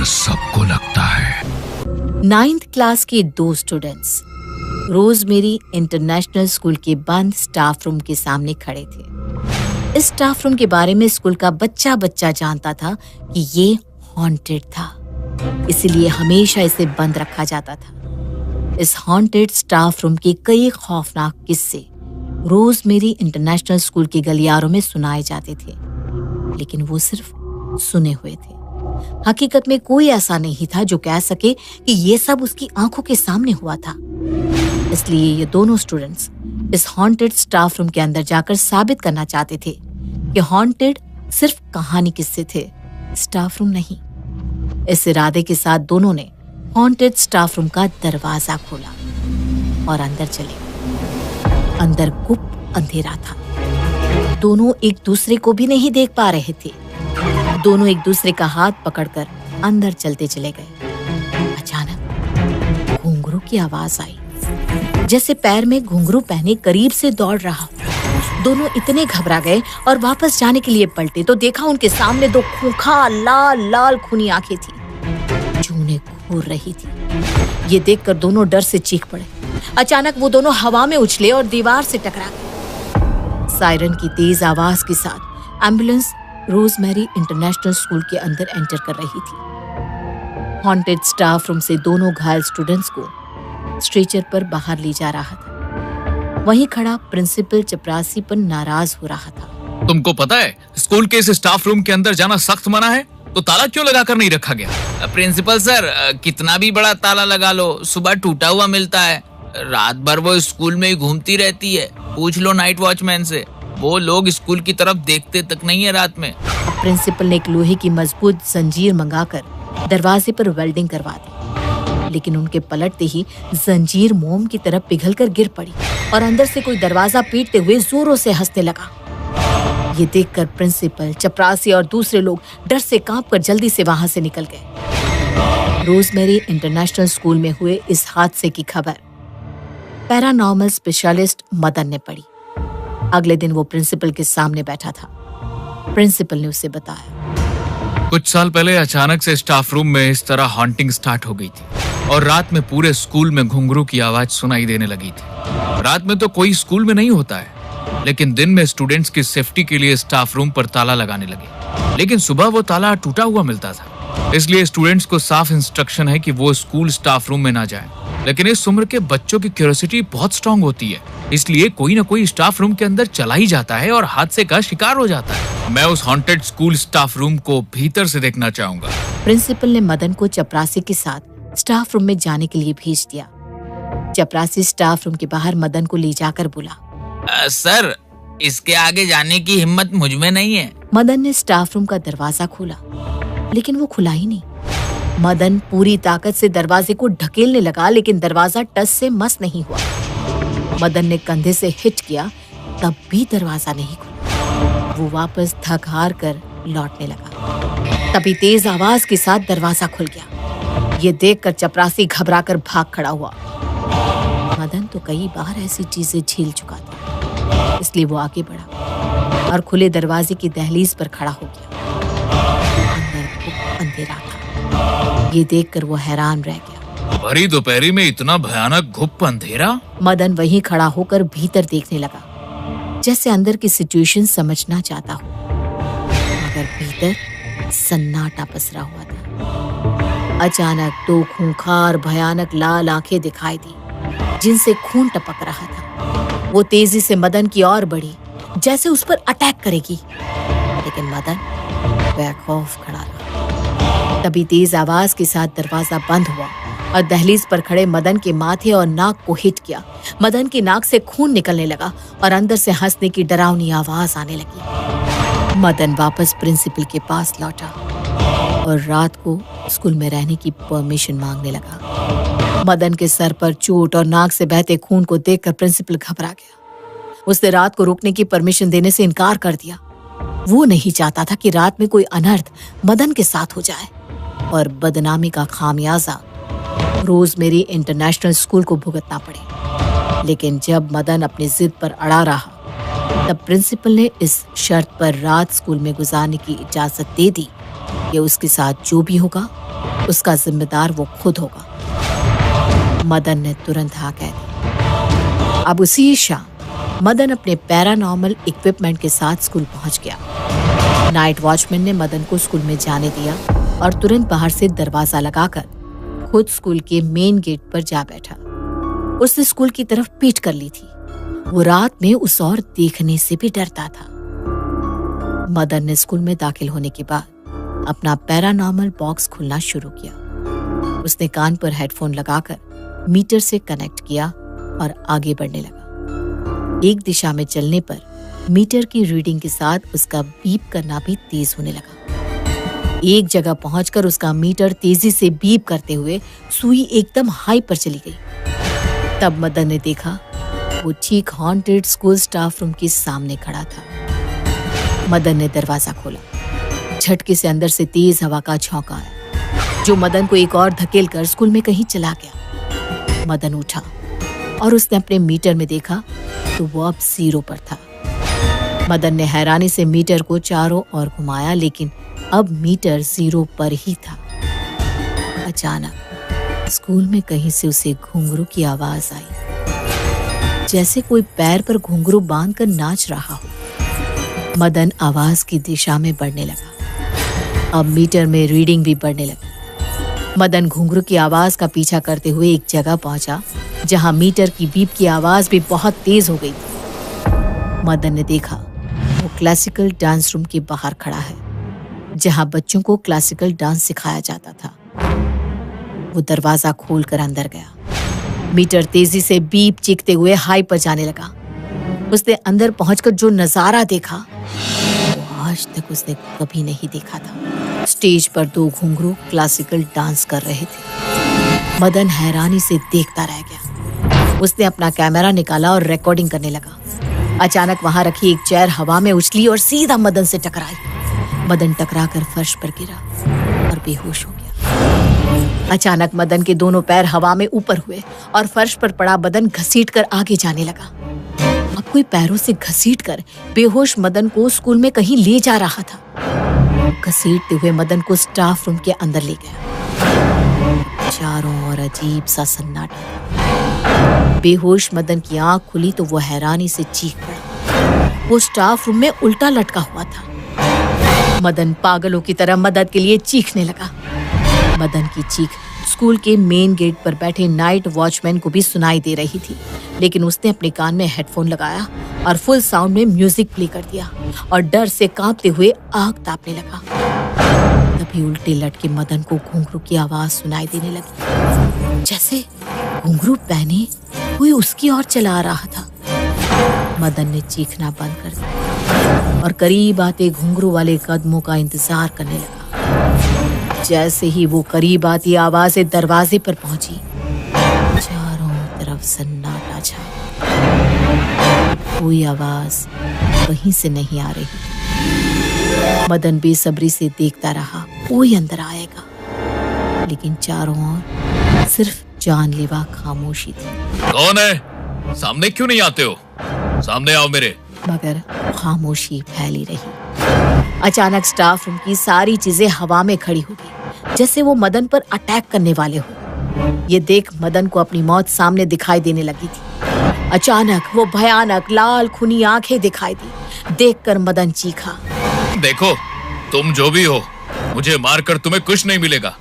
सबको लगता है। 9th क्लास के 2 स्टूडेंट्स रोजमेरी इंटरनेशनल स्कूल के बंद स्टाफ रूम के सामने खड़े थे। इस स्टाफ रूम के बारे में स्कूल का बच्चा बच्चा जानता था कि ये हॉन्टेड था, इसीलिए हमेशा इसे बंद रखा जाता था। इस हॉन्टेड स्टाफ रूम के कई खौफनाक किस्से रोजमेरी इंटरनेशनल स्कूल के गलियारों में सुनाए जाते थे, लेकिन वो सिर्फ सुने हुए थे। हकीकत में कोई ऐसा नहीं था जो कह सके कि ये सब उसकी आंखों के सामने हुआ था। इसलिए ये दोनों स्टूडेंट्स इस हॉन्टेड स्टाफ रूम के अंदर जाकर साबित करना चाहते थे कि हॉन्टेड सिर्फ कहानी किस्से थे, स्टाफ रूम नहीं। इस इरादे के साथ दोनों ने हॉन्टेड स्टाफ रूम का दरवाजा खोला और अंदर चले। अंदर गुप्त अंधेरा था। दोनों एक दूसरे को भी नहीं देख पा रहे थे। दोनों एक दूसरे का हाथ पकड़कर अंदर चलते चले गए। अचानक घुंघरू की आवाज आई, जैसे पैर में घुंघरू पहने करीब से दौड़ रहा। दोनों इतने घबरा गए और वापस जाने के लिए पलटे तो देखा उनके सामने 2 खूंखार लाल लाल खूनी आंखें थी जो उन्हें घूर रही थी। ये देखकर दोनों डर से चीख पड़े। अचानक वो दोनों हवा में उछले और दीवार से टकरा गए। सायरन की तेज आवाज के साथ एम्बुलेंस रोजमेरी इंटरनेशनल स्कूल के अंदर एंटर कर रही थी। हॉन्टेड स्टाफ रूम से दोनों घायल स्टूडेंट्स को स्ट्रेचर पर बाहर ले जा रहा था। वहीं खड़ा प्रिंसिपल चपरासी पर नाराज हो रहा था। तुमको पता है स्कूल के इस स्टाफ रूम के अंदर जाना सख्त मना है, तो ताला क्यों लगाकर नहीं रखा गया? प्रिंसिपल सर, कितना भी बड़ा ताला लगा लो, सुबह टूटा हुआ मिलता है। रात भर वो स्कूल में ही घूमती रहती है। पूछ लो नाइट वॉचमैन से, वो लोग स्कूल की तरफ देखते तक नहीं है रात में। प्रिंसिपल ने एक लोहे की मजबूत जंजीर मंगाकर दरवाजे पर वेल्डिंग करवा दी, लेकिन उनके पलटते ही जंजीर मोम की तरह पिघलकर गिर पड़ी और अंदर से कोई दरवाजा पीटते हुए जोरों से हंसने लगा। ये देखकर प्रिंसिपल, चपरासी और दूसरे लोग डर से कांपकर जल्दी से वहां से निकल गए। रोजमेरी इंटरनेशनल स्कूल में हुए इस हादसे की खबर पैरानॉर्मल स्पेशलिस्ट मदन ने पढ़ी। अगले दिन वो प्रिंसिपल के सामने बैठा था। प्रिंसिपल ने उसे बताया, कुछ साल पहले अचानक से स्टाफ रूम में इस तरह हॉन्टिंग स्टार्ट हो गई थी और रात में पूरे स्कूल में घुंघरू की आवाज सुनाई देने लगी थी। रात में तो कोई स्कूल में नहीं होता है, लेकिन दिन में स्टूडेंट्स की सेफ्टी के लिए स्टाफ रूम पर ताला लगाने लगे। लेकिन सुबह वो ताला टूटा हुआ मिलता था, इसलिए स्टूडेंट्स को साफ इंस्ट्रक्शन है कि वो स्कूल स्टाफ रूम में ना जाएं। लेकिन इस उम्र के बच्चों की क्यूरियोसिटी बहुत स्ट्रांग होती है, इसलिए कोई ना कोई स्टाफ रूम के अंदर चला ही जाता है और हादसे का शिकार हो जाता है। मैं उस हॉन्टेड स्कूल स्टाफ रूम को भीतर से देखना चाहूंगा। प्रिंसिपल ने मदन को चपरासी के साथ स्टाफ रूम में जाने के लिए भेज दिया। चपरासी स्टाफ रूम के बाहर मदन को ले जाकर बोला, सर, इसके आगे जाने की हिम्मत मुझ में नहीं है। मदन ने स्टाफ रूम का दरवाजा खोला, लेकिन वो खुला ही नहीं। मदन पूरी ताकत से दरवाजे को ढकेलने लगा, लेकिन दरवाजा टस से मस नहीं हुआ। मदन ने कंधे से हिट किया, तब भी दरवाजा नहीं खुला। वो वापस थक हार कर लौटने लगा। तभी तेज आवाज के साथ दरवाजा खुल गया। ये देखकर चपरासी घबराकर भाग खड़ा हुआ। मदन तो कई बार ऐसी चीजें झेल चुका था, इसलिए वो आगे बढ़ा और खुले दरवाजे की दहलीज पर खड़ा हो गया। अंदर खूब अंधेरा था। ये देखकर वो हैरान रह गया। भरी दोपहरी में इतना भयानक घुप अंधेरा? मदन वहीं खड़ा होकर भीतर देखने लगा, जैसे अंदर की सिचुएशन समझना चाहता हो, मगर भीतर सन्नाटा पसरा हुआ था। अचानक 2 खूंखार भयानक लाल आंखें दिखाई दी, जिनसे खून टपक रहा था। वो तेजी से मदन की ओर बढ़ी, जैसे उस पर अटैक करेगी, लेकिन मदन बेखौफ खड़ा रहा। तभी तेज आवाज के साथ दरवाजा बंद हुआ और दहलीज पर खड़े मदन के माथे और नाक को हिट किया। मदन की नाक से खून निकलने लगा और अंदर से हंसने की डरावनी आवाज आने लगी। मदन वापस प्रिंसिपल के पास लौटा और रात को स्कूल में रहने की परमिशन मांगने लगा। मदन के सर पर चोट और नाक से बहते खून को देखकर प्रिंसिपल घबरा गया। उसने रात को रुकने की परमिशन देने से इनकार कर दिया। वो नहीं चाहता था कि रात में कोई अनर्थ मदन के साथ हो जाए और बदनामी का खामियाजा रोजमेरी इंटरनेशनल स्कूल को भुगतना पड़े। लेकिन जब मदन अपनी जिद पर अड़ा रहा, तब प्रिंसिपल ने इस शर्त पर रात स्कूल में गुजारने की इजाजत दे दी कि उसके साथ जो भी होगा उसका जिम्मेदार वो खुद होगा। मदन ने तुरंत हाँ कह दी। अब उसी शाम मदन अपने पैरानॉर्मल इक्विपमेंट के साथ स्कूल पहुंच गया। नाइट वॉचमैन ने मदन को स्कूल में जाने दिया और तुरंत बाहर से दरवाजा लगाकर खुद स्कूल के मेन गेट पर जा बैठा। उसने स्कूल की तरफ पीठ कर ली थी। वो रात में उस ओर देखने से भी डरता था। मदन ने स्कूल में दाखिल होने के बाद अपना पैरानॉर्मल बॉक्स खुलना शुरू किया। उसने कान पर हेडफोन लगाकर मीटर से कनेक्ट किया और आगे बढ़ने लगा। एक दिशा में चलने पर मीटर की रीडिंग के साथ उसका बीप करना भी तेज होने लगा। एक जगह पहुंचकर उसका मीटर तेजी से बीप करते हुए सुई एकदम हाई पर चली गई। तब मदन ने देखा वो ठीक हॉन्टेड स्कूल स्टाफ रूम के सामने खड़ा था। मदन ने दरवाजा खोला। झटके से अंदर से तेज हवा का झोंका आया जो मदन को एक और धकेल कर स्कूल में कहीं चला गया। मदन उठा और उसने अपने मीटर में देखा तो वो अब 0 पर था। मदन ने हैरानी से मीटर को चारों ओर घुमाया लेकिन अब मीटर 0 पर ही था। अचानक स्कूल में कहीं से उसे घुंघरू की आवाज आई, जैसे कोई पैर पर घुंघरू बांधकर नाच रहा हो। मदन आवाज की दिशा में बढ़ने लगा। अब मीटर में रीडिंग भी बढ़ने लगी। मदन घुंघरू की आवाज का पीछा करते हुए एक जगह पहुंचा जहां मीटर की बीप की आवाज भी बहुत तेज हो गई थी। मदन ने देखा वो क्लासिकल डांस रूम के बाहर खड़ा है जहां बच्चों को क्लासिकल डांस सिखाया जाता था। वो दरवाजा खोलकर अंदर गया। मीटर तेजी से बीप चीखते हुए हाई पर जाने लगा। उसने अंदर पहुंचकर जो नजारा देखा वो आज तक उसने कभी नहीं देखा था। स्टेज पर 2 घुंघरू क्लासिकल डांस कर रहे थे। मदन हैरानी से देखता रह गया। उसने अपना कैमरा निकाला और रिकॉर्डिंग करने लगा। अचानक वहां रखी एक चेयर हवा में उछली और सीधा मदन से टकराई। मदन टकराकर फर्श पर गिरा और बेहोश हो गया। अचानक मदन के दोनों पैर हवा में ऊपर हुए और फर्श पर पड़ा मदन घसीटकर आगे जाने लगा। अब कोई पैरों से घसीटकर बेहोश मदन को स्कूल में कहीं ले जा रहा था। घसीटते हुए मदन को स्टाफ रूम के अंदर ले गया। चारों ओर अजीब सा सन्नाटा। बेहोश मदन की आंख खुली तो वो हैरानी से चीख पड़ा। वो स्टाफ रूम में उल्टा लटका हुआ था। मदन पागलों की तरह मदद के लिए चीखने लगा। मदन की चीख स्कूल के मेन गेट पर बैठे नाइट वॉचमैन को भी सुनाई दे रही थी, लेकिन उसने अपने कान में हेडफोन लगाया और फुल साउंड में म्यूजिक प्ले कर दिया और डर से कांपते हुए आग तापने लगा। तभी उल्टे लटके मदन को घुंघरू की आवाज सुनाई देने लगी, जैसे घुंघरू पहने कोई उसकी ओर चला आ रहा था। मदन ने चीखना बंद कर दिया और करीब आते घुंघरू वाले कदमों का इंतजार करने लगा। जैसे ही वो करीब आती आवाजें दरवाजे पर पहुंची, चारों तरफ सन्नाटा छा। कोई आवाज कहीं से नहीं आ रही। मदन बेसब्री से देखता रहा कोई अंदर आएगा, लेकिन चारों ओर सिर्फ जानलेवा खामोशी थी। कौन है? सामने क्यों नहीं आते हो? सामने आओ मेरे। मगर खामोशी फैली रही। अचानक स्टाफ रूम की सारी चीजें हवा में खड़ी हो गई, जैसे वो मदन पर अटैक करने वाले हो। ये देख मदन को अपनी मौत सामने दिखाई देने लगी थी। अचानक वो भयानक लाल खूनी आंखें दिखाई दी। देखकर मदन चीखा, देखो, तुम जो भी हो, मुझे मारकर तुम्हें कुछ नहीं मिलेगा।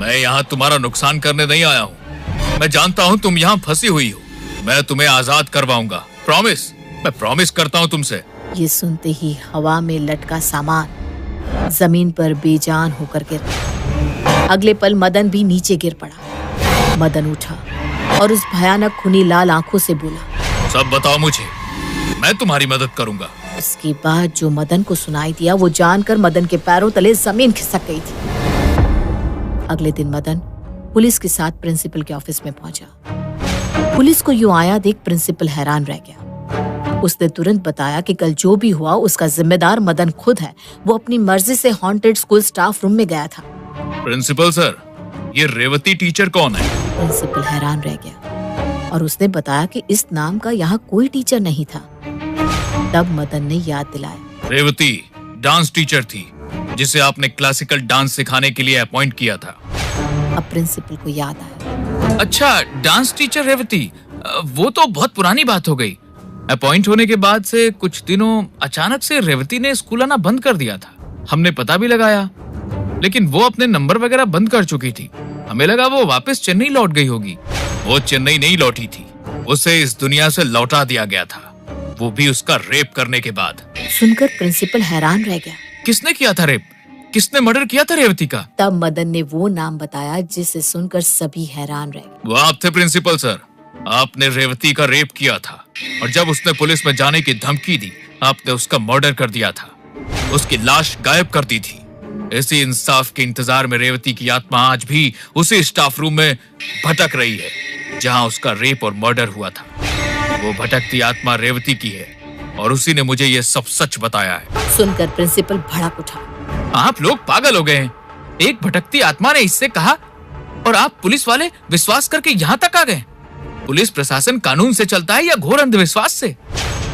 मैं यहाँ तुम्हारा नुकसान करने नहीं आया हूँ। मैं जानता हूँ तुम यहाँ फंसी हुई हो। मैं तुम्हें आजाद करवाऊंगा। प्रॉमिस, मैं प्रॉमिस करता हूँ तुमसे। ये सुनते ही हवा में लटका सामान जमीन पर बेजान होकर गिरा। अगले पल मदन भी नीचे गिर पड़ा। मदन उठा और उस भयानक खूनी लाल आंखों से बोला, सब बताओ मुझे, मैं तुम्हारी मदद करूंगा। इसके बाद जो मदन को सुनाई दिया वो जानकर मदन के पैरों तले जमीन खिसक गई थी। अगले दिन मदन पुलिस के साथ प्रिंसिपल के ऑफिस में पहुंचा। पुलिस को यूं आया देख प्रिंसिपल हैरान रह गया। उसने तुरंत बताया कि कल जो भी हुआ उसका जिम्मेदार मदन खुद है। वो अपनी मर्जी से हॉन्टेड स्कूल स्टाफ रूम में गया था। प्रिंसिपल सर, ये रेवती टीचर कौन है? प्रिंसिपल हैरान रह गया और उसने बताया कि इस नाम का यहाँ कोई टीचर नहीं था। तब मदन ने याद दिलाया, रेवती डांस टीचर थी जिसे आपने क्लासिकल डांस सिखाने के लिए अपॉइंट किया था। अब प्रिंसिपल को याद आया। अच्छा, डांस टीचर रेवती, वो तो बहुत पुरानी बात हो गई। अपॉइंट होने के बाद से कुछ दिनों अचानक से रेवती ने स्कूल आना बंद कर दिया था। हमने पता भी लगाया, लेकिन वो अपने नंबर वगैरह बंद कर चुकी थी। हमें लगा वो वापस चेन्नई लौट गई होगी। वो चेन्नई नहीं लौटी थी, उसे इस दुनिया से लौटा दिया गया था, वो भी उसका रेप करने के बाद। सुनकर प्रिंसिपल हैरान रह गया। किसने किया था रेप? किसने मर्डर किया था रेवती का? तब मदन ने वो नाम बताया जिसे सुनकर सभी हैरान रह गए। वो आप थे प्रिंसिपल सर, आपने रेवती का रेप किया था, और जब उसने पुलिस में जाने की धमकी दी, आपने उसका मर्डर कर दिया था, उसकी लाश गायब कर दी थी। इसी इंसाफ के इंतजार में रेवती की आत्मा आज भी उसी स्टाफ रूम में भटक रही है जहां उसका रेप और मर्डर हुआ था। वो भटकती आत्मा रेवती की है, और उसी ने मुझे ये सब सच बताया है। सुनकर प्रिंसिपल भड़क उठा। आप लोग पागल हो गए हैं। एक भटकती आत्मा ने इससे कहा, और आप पुलिस वाले विश्वास करके यहाँ तक आ गए। पुलिस प्रशासन कानून से चलता है या घोर अंधविश्वास से?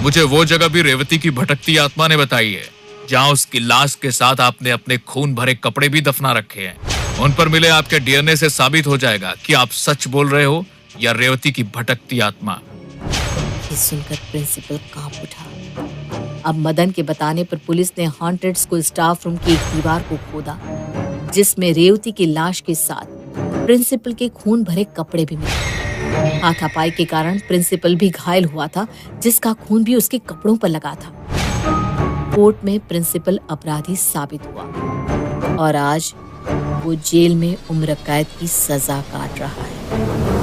मुझे वो जगह भी रेवती की भटकती आत्मा ने बताई है जहाँ उसकी लाश के साथ आपने अपने खून भरे कपड़े भी दफना रखे हैं। उन पर मिले आपके डीएनए से साबित हो जाएगा कि आप सच बोल रहे हो या रेवती की भटकती आत्मा। ये सुनकर प्रिंसिपल कांप उठा। अब मदन के बताने पर पुलिस ने हॉन्टेड स्कूल स्टाफ रूम की एक दीवार को खोदा, जिसमें रेवती की लाश के साथ प्रिंसिपल के खून भरे कपड़े भी मिले। हाथापाई के कारण प्रिंसिपल भी घायल हुआ था, जिसका खून भी उसके कपड़ों पर लगा था। कोर्ट में प्रिंसिपल अपराधी साबित हुआ, और आज वो जेल में उम्र कैद की सजा काट रहा है।